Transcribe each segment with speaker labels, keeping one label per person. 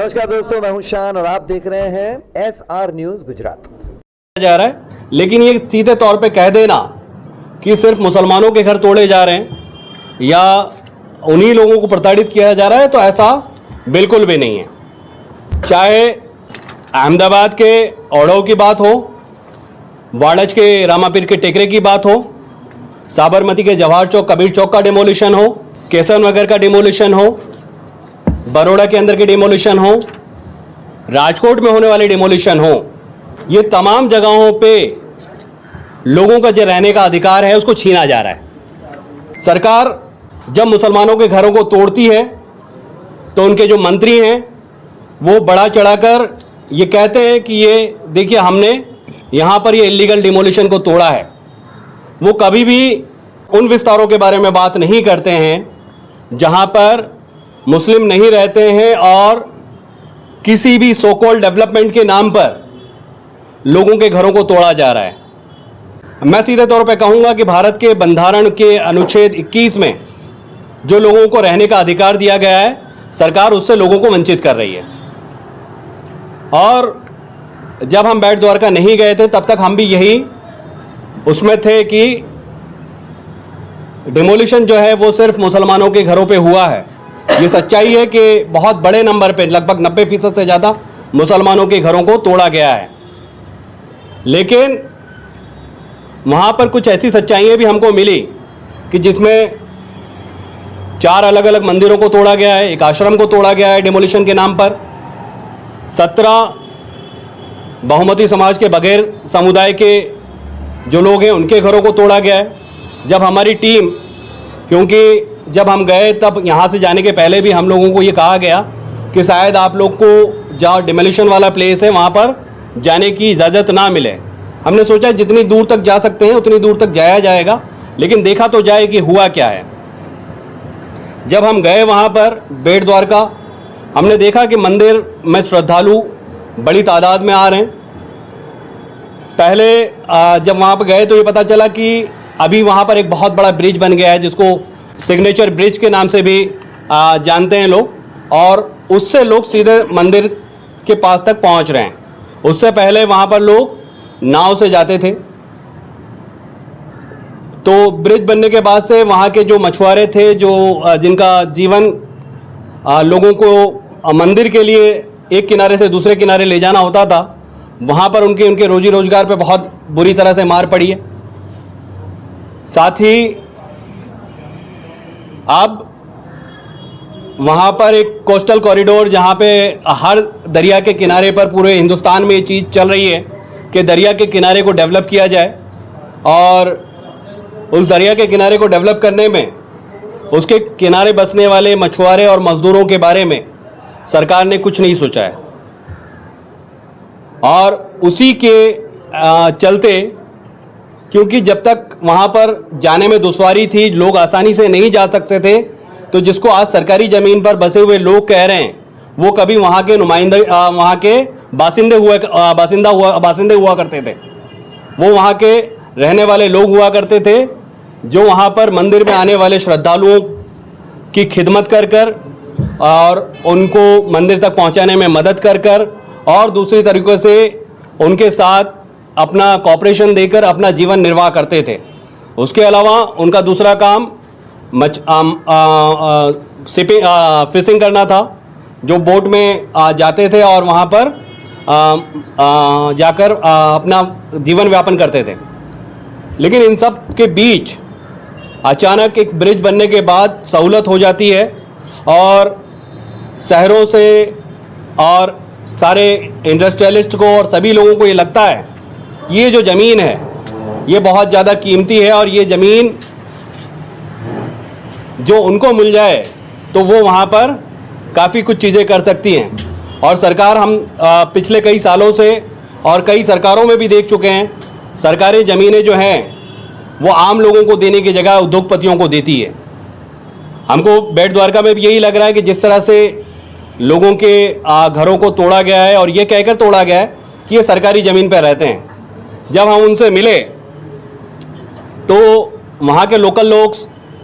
Speaker 1: नमस्कार दोस्तों, मैं हूं शान और आप देख रहे हैं SR न्यूज गुजरात।
Speaker 2: जा रहा है, लेकिन ये सीधे तौर पे कह देना कि सिर्फ मुसलमानों के घर तोड़े जा रहे हैं या उन्हीं लोगों को प्रताड़ित किया जा रहा है, तो ऐसा बिल्कुल भी नहीं है। चाहे अहमदाबाद के औड़व की बात हो, वाड़ज के रामापीर के टेकरे की बात हो, साबरमती के जवाहर चौक कबीर चौक का डिमोलिशन हो, केसर नगर का डिमोलिशन हो, बड़ौदा के अंदर की डिमोलिशन हो, राजकोट में होने वाली डिमोलिशन हो, ये तमाम जगहों पे लोगों का जो रहने का अधिकार है उसको छीना जा रहा है। सरकार जब मुसलमानों के घरों को तोड़ती है तो उनके जो मंत्री हैं वो बड़ा चढ़ाकर ये कहते हैं कि ये देखिए हमने यहाँ पर ये इलीगल डिमोलिशन को तोड़ा है। वो कभी भी उन विस्तारों के बारे में बात नहीं करते हैं जहाँ पर मुस्लिम नहीं रहते हैं और किसी भी सो कॉल्ड डेवलपमेंट के नाम पर लोगों के घरों को तोड़ा जा रहा है। मैं सीधे तौर पे कहूँगा कि भारत के बंधारण के अनुच्छेद 21 में जो लोगों को रहने का अधिकार दिया गया है, सरकार उससे लोगों को वंचित कर रही है। और जब हम बेट द्वारका नहीं गए थे तब तक हम भी यही उसमें थे कि डिमोलिशन जो है वो सिर्फ मुसलमानों के घरों पे हुआ है। ये सच्चाई है कि बहुत बड़े नंबर पे लगभग 90% से ज़्यादा मुसलमानों के घरों को तोड़ा गया है। लेकिन वहाँ पर कुछ ऐसी सच्चाइयाँ भी हमको मिली कि जिसमें 4 अलग अलग मंदिरों को तोड़ा गया है, एक आश्रम को तोड़ा गया है डिमोलिशन के नाम पर, 17 बहुमती समाज के बगैर समुदाय के जो लोग हैं उनके घरों को तोड़ा गया है। जब हमारी टीम, क्योंकि जब हम गए तब यहाँ से जाने के पहले भी हम लोगों को ये कहा गया कि शायद आप लोग को जहाँ डिमोलिशन वाला प्लेस है वहाँ पर जाने की इजाज़त ना मिले। हमने सोचा जितनी दूर तक जा सकते हैं उतनी दूर तक जाया जाएगा, लेकिन देखा तो जाए कि हुआ क्या है। जब हम गए वहाँ पर बेट द्वारका, हमने देखा कि मंदिर में श्रद्धालु बड़ी तादाद में आ रहे हैं। पहले जब वहाँ पर गए तो ये पता चला कि अभी वहाँ पर एक बहुत बड़ा ब्रिज बन गया है जिसको सिग्नेचर ब्रिज के नाम से भी जानते हैं लोग, और उससे लोग सीधे मंदिर के पास तक पहुँच रहे हैं। उससे पहले वहाँ पर लोग नाव से जाते थे। तो ब्रिज बनने के बाद से वहाँ के जो मछुआरे थे, जो जिनका जीवन लोगों को मंदिर के लिए एक किनारे से दूसरे किनारे ले जाना होता था, वहाँ पर उनके रोजी रोजगार पे बहुत बुरी तरह से मार पड़ी है। साथ ही अब वहाँ पर एक कोस्टल कॉरिडोर, जहाँ पे हर दरिया के किनारे पर पूरे हिंदुस्तान में ये चीज़ चल रही है कि दरिया के किनारे को डेवलप किया जाए, और उस दरिया के किनारे को डेवलप करने में उसके किनारे बसने वाले मछुआरे और मज़दूरों के बारे में सरकार ने कुछ नहीं सोचा है। और उसी के चलते, क्योंकि जब तक वहाँ पर जाने में दुश्वारी थी, लोग आसानी से नहीं जा सकते थे, तो जिसको आज सरकारी ज़मीन पर बसे हुए लोग कह रहे हैं वो कभी वहाँ के नुमाइंदे वहाँ के बासिंदे हुआ करते थे। वो वहाँ के रहने वाले लोग हुआ करते थे जो वहाँ पर मंदिर में आने वाले श्रद्धालुओं की खिदमत कर कर और उनको मंदिर तक पहुँचाने में मदद कर कर और दूसरी तरीक़ों से उनके साथ अपना कॉपरेशन देकर अपना जीवन निर्वाह करते थे। उसके अलावा उनका दूसरा काम फिशिंग करना था, जो बोट में जाते थे और वहाँ पर जाकर अपना जीवन व्यापन करते थे। लेकिन इन सब के बीच अचानक एक ब्रिज बनने के बाद सहूलत हो जाती है और शहरों से और सारे इंडस्ट्रियलिस्ट को और सभी लोगों को ये लगता है ये जो ज़मीन है ये बहुत ज़्यादा कीमती है और ये ज़मीन जो उनको मिल जाए तो वो वहाँ पर काफ़ी कुछ चीज़ें कर सकती हैं। और सरकार, हम पिछले कई सालों से और कई सरकारों में भी देख चुके हैं, सरकारी ज़मीनें जो हैं वो आम लोगों को देने की जगह उद्योगपतियों को देती है। हमको बेट द्वारका में भी यही लग रहा है कि जिस तरह से लोगों के घरों को तोड़ा गया है और ये कहकर तोड़ा गया है कि ये सरकारी ज़मीन पर रहते हैं। जब हम उनसे मिले तो वहाँ के लोकल लोग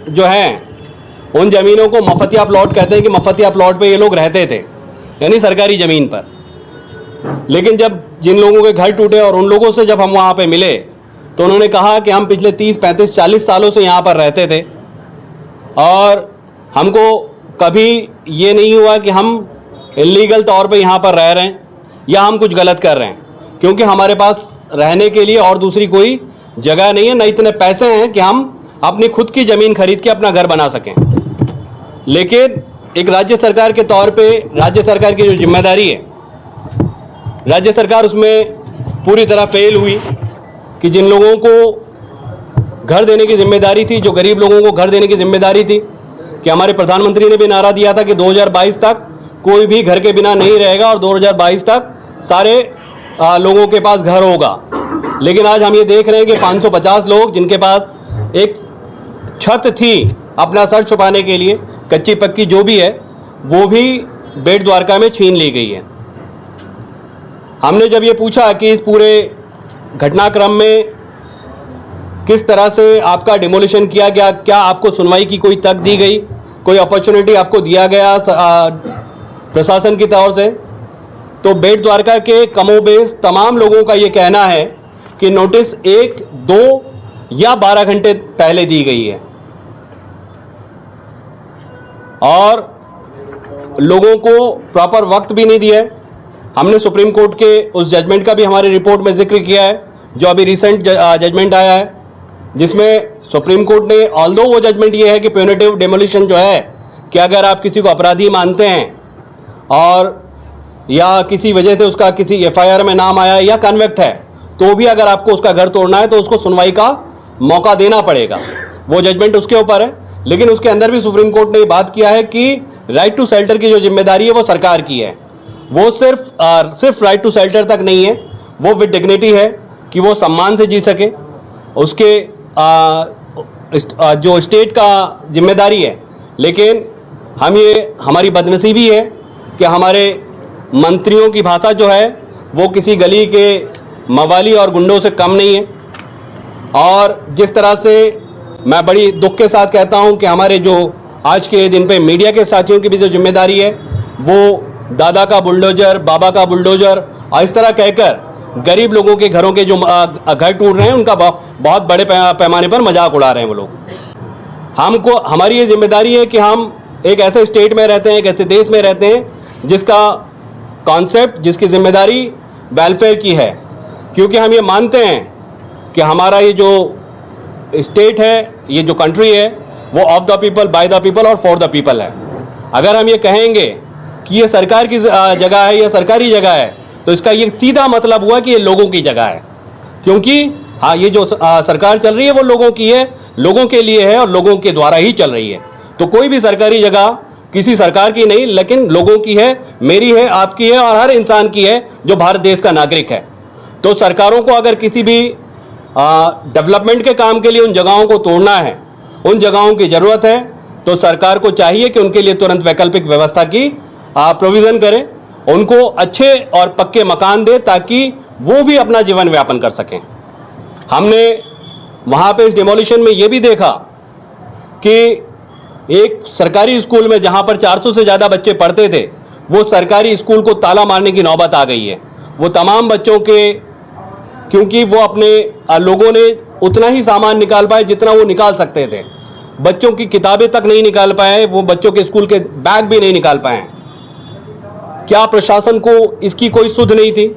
Speaker 2: जो हैं उन ज़मीनों को मफतिया प्लॉट कहते हैं कि मफतिया प्लॉट पे ये लोग रहते थे। यानी सरकारी ज़मीन पर। लेकिन जब जिन लोगों के घर टूटे और उन लोगों से जब हम वहाँ पे मिले तो उन्होंने कहा कि हम पिछले 30, 35, 40 सालों से यहाँ पर रहते थे और हमको कभी ये नहीं हुआ कि हम इल्लीगल तौर पे यहाँ पर रह रहे हैं या हम कुछ गलत कर रहे हैं, क्योंकि हमारे पास रहने के लिए और दूसरी कोई जगह नहीं है, न इतने पैसे हैं कि हम अपनी खुद की ज़मीन खरीद के अपना घर बना सकें। लेकिन एक राज्य सरकार के तौर पे राज्य सरकार की जो जिम्मेदारी है, राज्य सरकार उसमें पूरी तरह फेल हुई कि जिन लोगों को घर देने की जिम्मेदारी थी, जो गरीब लोगों को घर देने की जिम्मेदारी थी, कि हमारे प्रधानमंत्री ने भी नारा दिया था कि 2022 तक कोई भी घर के बिना नहीं रहेगा और 2022 तक सारे लोगों के पास घर होगा। लेकिन आज हम ये देख रहे हैं कि 550 लोग जिनके पास एक छत थी अपना सर छुपाने के लिए, कच्ची पक्की जो भी है, वो भी बेट द्वारका में छीन ली गई है। हमने जब ये पूछा कि इस पूरे घटनाक्रम में किस तरह से आपका डिमोलिशन किया गया, क्या आपको सुनवाई की कोई तक दी गई, कोई अपॉर्चुनिटी आपको दिया गया प्रशासन की तरफ से, तो बेट द्वारका के कमोबेश तमाम लोगों का ये कहना है कि नोटिस 1, 2 या 12 घंटे पहले दी गई है और लोगों को प्रॉपर वक्त भी नहीं दिया है। हमने सुप्रीम कोर्ट के उस जजमेंट का भी हमारी रिपोर्ट में जिक्र किया है, जो अभी रिसेंट जजमेंट आया है, जिसमें सुप्रीम कोर्ट ने, ऑल्दो वो जजमेंट ये है कि प्यूनिटिव डेमोलिशन जो है कि अगर आप किसी को अपराधी मानते हैं और या किसी वजह से उसका किसी एफआईआर में नाम आया या कन्विक्ट है, तो भी अगर आपको उसका घर तोड़ना है तो उसको सुनवाई का मौका देना पड़ेगा। वो जजमेंट उसके ऊपर है। लेकिन उसके अंदर भी सुप्रीम कोर्ट ने बात किया है कि राइट टू शेल्टर की जो जिम्मेदारी है वो सरकार की है। वो सिर्फ राइट टू शेल्टर तक नहीं है, वो विद डिग्निटी है कि वो सम्मान से जी सके, उसके जो स्टेट का जिम्मेदारी है। लेकिन हमारी बदनसीबी है कि हमारे मंत्रियों की भाषा जो है वो किसी गली के मवाली और गुंडों से कम नहीं है। और जिस तरह से मैं बड़ी दुख के साथ कहता हूं कि हमारे जो आज के दिन पे मीडिया के साथियों की भी जो जिम्मेदारी है वो दादा का बुलडोजर, बाबा का बुलडोजर और इस तरह कहकर गरीब लोगों के घरों के जो घर टूट रहे हैं उनका बहुत बड़े पैमाने पर मजाक उड़ा रहे हैं वो लोग। हमारी ये जिम्मेदारी है कि हम एक ऐसे स्टेट में रहते हैं, एक ऐसे देश में रहते हैं जिसका कॉन्सेप्ट, जिसकी जिम्मेदारी वेलफेयर की है, क्योंकि हम ये मानते हैं कि हमारा ये जो स्टेट है, ये जो कंट्री है, वो of the people, by the people और फॉर द पीपल है। अगर हम ये कहेंगे कि ये सरकार की जगह है या सरकारी जगह है, तो इसका ये सीधा मतलब हुआ कि ये लोगों की जगह है, क्योंकि हाँ, ये जो सरकार चल रही है वो लोगों की है, लोगों के लिए है और लोगों के द्वारा ही चल रही है। तो कोई भी सरकारी जगह किसी सरकार की नहीं, लेकिन लोगों की है, मेरी है, आपकी है और हर इंसान की है जो भारत देश का नागरिक है। तो सरकारों को अगर किसी भी डेवलपमेंट के काम के लिए उन जगहों को तोड़ना है, उन जगहों की ज़रूरत है, तो सरकार को चाहिए कि उनके लिए तुरंत वैकल्पिक व्यवस्था की प्रोविज़न करें, उनको अच्छे और पक्के मकान दे ताकि वो भी अपना जीवन यापन कर सकें। हमने वहाँ पे इस डिमोलिशन में ये भी देखा कि एक सरकारी स्कूल में जहाँ पर 400 से ज़्यादा बच्चे पढ़ते थे, वो सरकारी स्कूल को ताला मारने की नौबत आ गई है। वो तमाम बच्चों के, क्योंकि वो अपने लोगों ने उतना ही सामान निकाल पाए जितना वो निकाल सकते थे, बच्चों की किताबें तक नहीं निकाल पाए, वो बच्चों के स्कूल के बैग भी नहीं निकाल पाए। क्या प्रशासन को इसकी कोई सुध नहीं थी?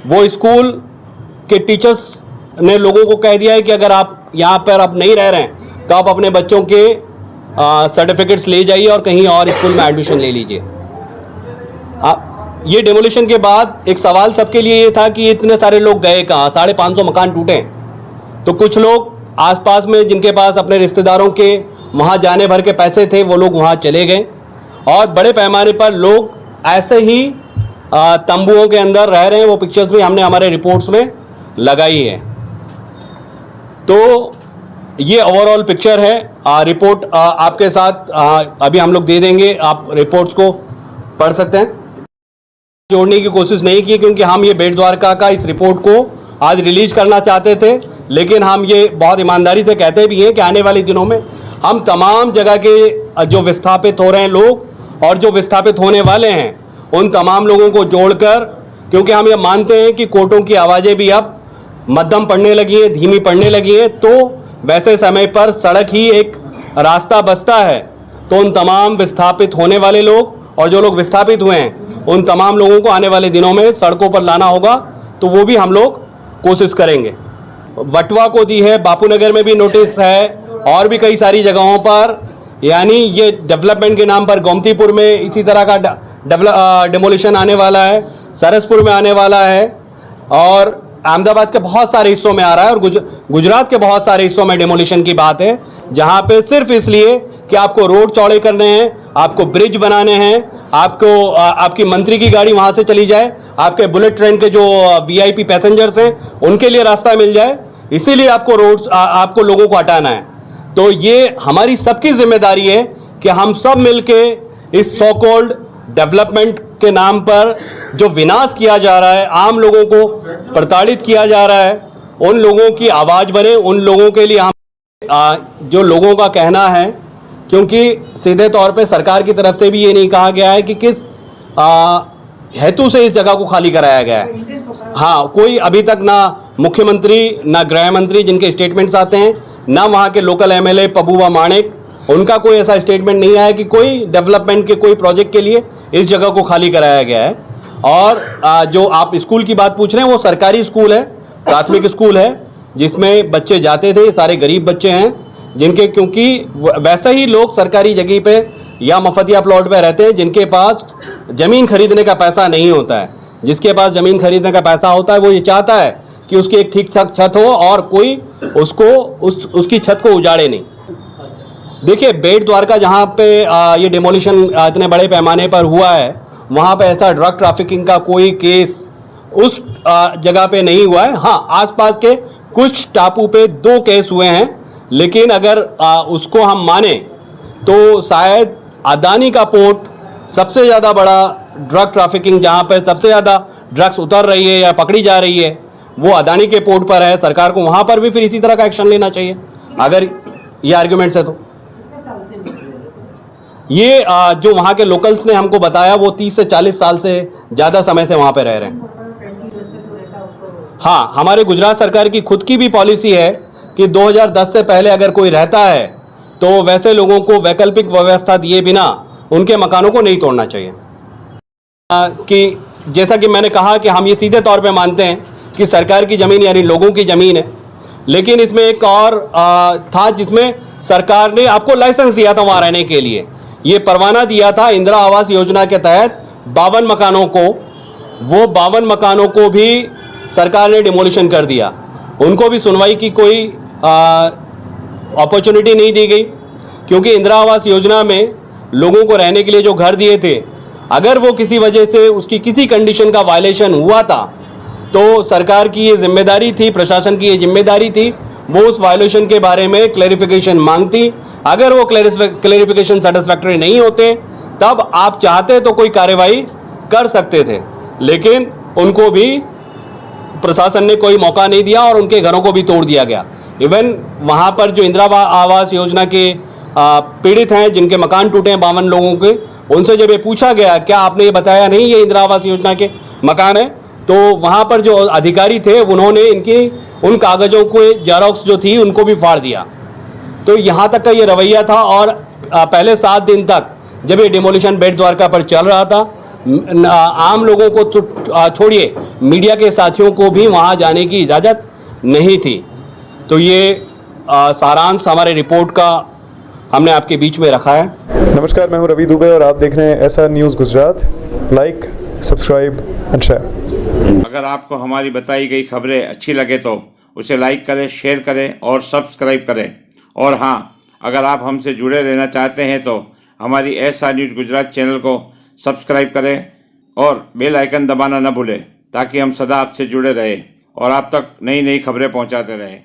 Speaker 2: वो स्कूल के टीचर्स ने लोगों को कह दिया है कि अगर आप यहाँ पर आप नहीं रह रहे हैं तो आप अपने बच्चों के सर्टिफिकेट्स ले जाइए और कहीं और स्कूल में एडमिशन ले लीजिए। ये डिमोलिशन के बाद एक सवाल सबके लिए ये था कि इतने सारे लोग गए कहाँ? 550 मकान टूटे। तो कुछ लोग आसपास में जिनके पास अपने रिश्तेदारों के वहाँ जाने भर के पैसे थे, वो लोग वहाँ चले गए और बड़े पैमाने पर लोग ऐसे ही तंबुओं के अंदर रह रहे हैं। वो पिक्चर्स भी हमने हमारे रिपोर्ट्स में लगाई है। तो ये ओवरऑल पिक्चर है। रिपोर्ट आपके साथ अभी हम लोग दे देंगे, आप रिपोर्ट्स को पढ़ सकते हैं। जोड़ने की कोशिश नहीं की क्योंकि हम ये बेट द्वारका का इस रिपोर्ट को आज रिलीज करना चाहते थे, लेकिन हम ये बहुत ईमानदारी से कहते भी हैं कि आने वाले दिनों में हम तमाम जगह के जो विस्थापित हो रहे हैं लोग और जो विस्थापित होने वाले हैं उन तमाम लोगों को जोड़कर, क्योंकि हम ये मानते हैं कि कोर्टों की आवाज़ें भी अब मध्यम पड़ने लगी हैं, धीमी पड़ने लगी हैं, तो वैसे समय पर सड़क ही एक रास्ता बचता है। तो उन तमाम विस्थापित होने वाले लोग और जो लोग विस्थापित हुए हैं उन तमाम लोगों को आने वाले दिनों में सड़कों पर लाना होगा, तो वो भी हम लोग कोशिश करेंगे। वटवा को दी है, बापूनगर में भी नोटिस है और भी कई सारी जगहों पर, यानी ये डेवलपमेंट के नाम पर गोमतीपुर में इसी तरह का डेमोलिशन आने वाला है, सरसपुर में आने वाला है और अहमदाबाद के बहुत सारे हिस्सों में आ रहा है और गुजरात के बहुत सारे हिस्सों में डेमोलिशन की बात है, जहां पे सिर्फ इसलिए कि आपको रोड चौड़े करने हैं, आपको ब्रिज बनाने हैं, आपकी मंत्री की गाड़ी वहां से चली जाए, आपके बुलेट ट्रेन के जो वीआईपी पैसेंजर्स हैं उनके लिए रास्ता मिल जाए, इसीलिए आपको लोगों को हटाना है। तो ये हमारी सबकी जिम्मेदारी है कि हम सब मिलके इस सो कॉल्ड डेवलपमेंट के नाम पर जो विनाश किया जा रहा है, आम लोगों को प्रताड़ित किया जा रहा है, उन लोगों की आवाज़ बने, उन लोगों के लिए हम जो लोगों का कहना है, क्योंकि सीधे तौर पे सरकार की तरफ से भी ये नहीं कहा गया है कि किस हेतु से इस जगह को खाली कराया गया है। हाँ, कोई अभी तक ना मुख्यमंत्री ना गृह मंत्री जिनके स्टेटमेंट्स आते हैं, ना वहाँ के लोकल एमएलए पबुआ माणिक, उनका कोई ऐसा स्टेटमेंट नहीं आया कि कोई डेवलपमेंट के कोई प्रोजेक्ट के लिए इस जगह को खाली कराया गया है। और जो आप स्कूल की बात पूछ रहे हैं वो सरकारी स्कूल है, प्राथमिक स्कूल है, जिसमें बच्चे जाते थे, सारे गरीब बच्चे हैं जिनके, क्योंकि वैसे ही लोग सरकारी जगह पे या मुफ्तिया प्लॉट पे रहते हैं जिनके पास ज़मीन खरीदने का पैसा नहीं होता है। जिसके पास ज़मीन खरीदने का पैसा होता है वो ये चाहता है कि उसकी एक ठीक ठाक छत हो और कोई उसकी छत को उजाड़े नहीं। देखिए, बेट द्वारका जहाँ पे ये डिमोलिशन इतने बड़े पैमाने पर हुआ है, वहाँ पे ऐसा ड्रग ट्रैफिकिंग का कोई केस उस जगह पे नहीं हुआ है। हाँ, आसपास के कुछ टापू पे 2 केस हुए हैं, लेकिन अगर उसको हम माने तो शायद अदानी का पोर्ट सबसे ज़्यादा बड़ा ड्रग ट्रैफिकिंग, जहाँ पर सबसे ज़्यादा ड्रग्स उतर रही है या पकड़ी जा रही है, वो अदानी के पोर्ट पर है। सरकार को वहाँ पर भी फिर इसी तरह का एक्शन लेना चाहिए अगर ये आर्ग्यूमेंट्स है तो। ये जो वहाँ के लोकल्स ने हमको बताया वो 30 से 40 साल से ज़्यादा समय से वहाँ पे रह रहे हैं। हाँ, हमारे गुजरात सरकार की खुद की भी पॉलिसी है कि 2010 से पहले अगर कोई रहता है तो वैसे लोगों को वैकल्पिक व्यवस्था दिए बिना उनके मकानों को नहीं तोड़ना चाहिए। कि जैसा कि मैंने कहा कि हम ये सीधे तौर पे मानते हैं कि सरकार की ज़मीन यानी लोगों की ज़मीन है, लेकिन इसमें एक और था जिसमें सरकार ने आपको लाइसेंस दिया था वहाँ रहने के लिए। ये परवाना दिया था इंदिरा आवास योजना के तहत 52 मकानों को, वो 52 मकानों को भी सरकार ने डिमोलिशन कर दिया। उनको भी सुनवाई की कोई अपॉर्चुनिटी नहीं दी गई, क्योंकि इंदिरा आवास योजना में लोगों को रहने के लिए जो घर दिए थे, अगर वो किसी वजह से उसकी किसी कंडीशन का वायलेशन हुआ था तो सरकार की ये जिम्मेदारी थी, प्रशासन की ये जिम्मेदारी थी, वो उस वायलेशन के बारे में क्लैरिफिकेशन मांगती। अगर वो क्लैरिफिकेशन सेटिस्फैक्टरी नहीं होते तब आप चाहते तो कोई कार्रवाई कर सकते थे, लेकिन उनको भी प्रशासन ने कोई मौका नहीं दिया और उनके घरों को भी तोड़ दिया गया। इवन वहाँ पर जो इंदिरा आवास योजना के पीड़ित हैं जिनके मकान टूटे हैं 52 लोगों के, उनसे जब ये पूछा गया क्या आपने ये बताया नहीं ये इंदिरा आवास योजना के मकान है, तो वहाँ पर जो अधिकारी थे उन्होंने उन कागज़ों को जेरॉक्स जो थी उनको भी फाड़ दिया। तो यहाँ तक का ये रवैया था। और पहले 7 दिन तक जब ये डिमोलिशन बेट द्वारका पर चल रहा था, आम लोगों को तो छोड़िए, मीडिया के साथियों को भी वहाँ जाने की इजाज़त नहीं थी। तो ये सारांश हमारे रिपोर्ट का हमने आपके बीच में रखा है।
Speaker 3: नमस्कार, मैं हूं रवि दुबे और आप देख रहे हैं SR news Gujarat. Like, subscribe and share.
Speaker 4: अगर आपको हमारी बताई गई खबरें अच्छी लगे तो उसे लाइक करें, शेयर करें और सब्सक्राइब करें। और हाँ, अगर आप हमसे जुड़े रहना चाहते हैं तो हमारी SR न्यूज़ गुजरात चैनल को सब्सक्राइब करें और बेल आइकन दबाना न भूलें, ताकि हम सदा आपसे जुड़े रहें और आप तक नई नई खबरें पहुंचाते रहें।